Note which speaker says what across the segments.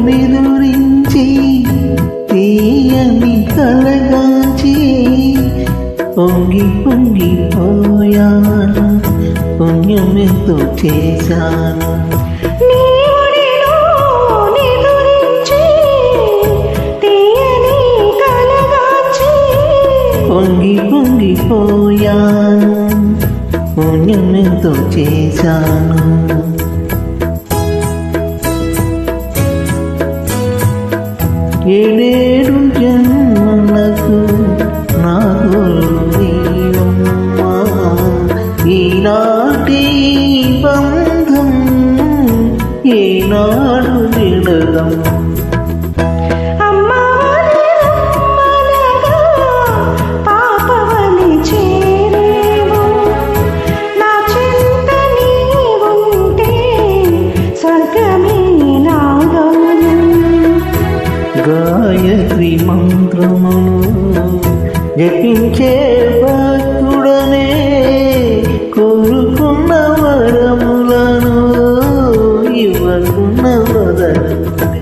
Speaker 1: నిదురించి తీయని కలగాచి పొంగి పొంగిపోయాను, పుణ్యమెంతో చేశాను. పొంగి పొంగిపోయాను, పుణ్యమెంతో చేశాను. ఏడేడు జన్మలకు నా తోడు నీవమ్మా, ఈనాటి బంధం ఏనాడు విడదం. గాయత్రి మంత్రమును జపించే భక్తుడనే కోరుకున్న వరములను ఇవ్వకున్న వదలనే.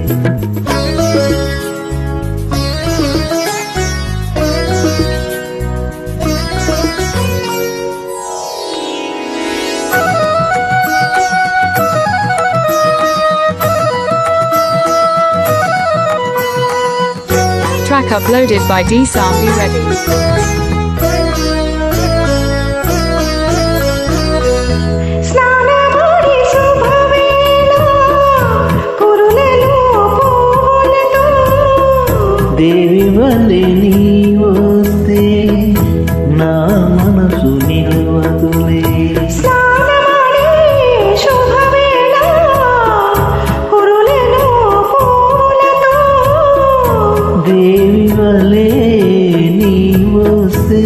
Speaker 2: Track uploaded by D-Sambi Reddy.
Speaker 1: దేవి వలె నీవొస్తే నా మనసు నిలవదులే. దేవి వలె నీవొస్తే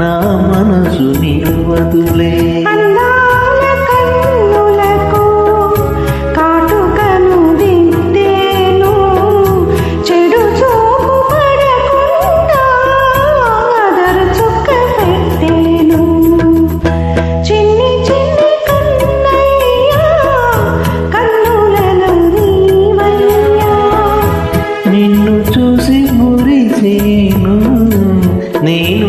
Speaker 1: నా మనసు నిలవదులే. నిన్ను చూసి మురిసేను, నేను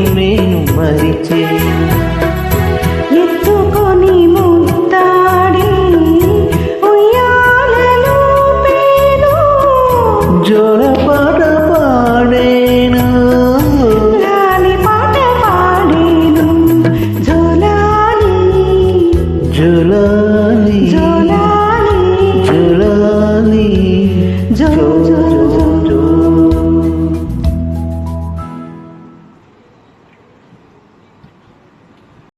Speaker 1: మరిచేను.
Speaker 3: ఎత్తుకొని ముత్తాడి ఉయ్యాలలో పేను,
Speaker 1: జోలపాట పాడేను,
Speaker 3: లాలి పాట పాడేను. జోలాలి
Speaker 1: జోలాలి
Speaker 3: జోలాలి
Speaker 1: జోలాలి
Speaker 3: జో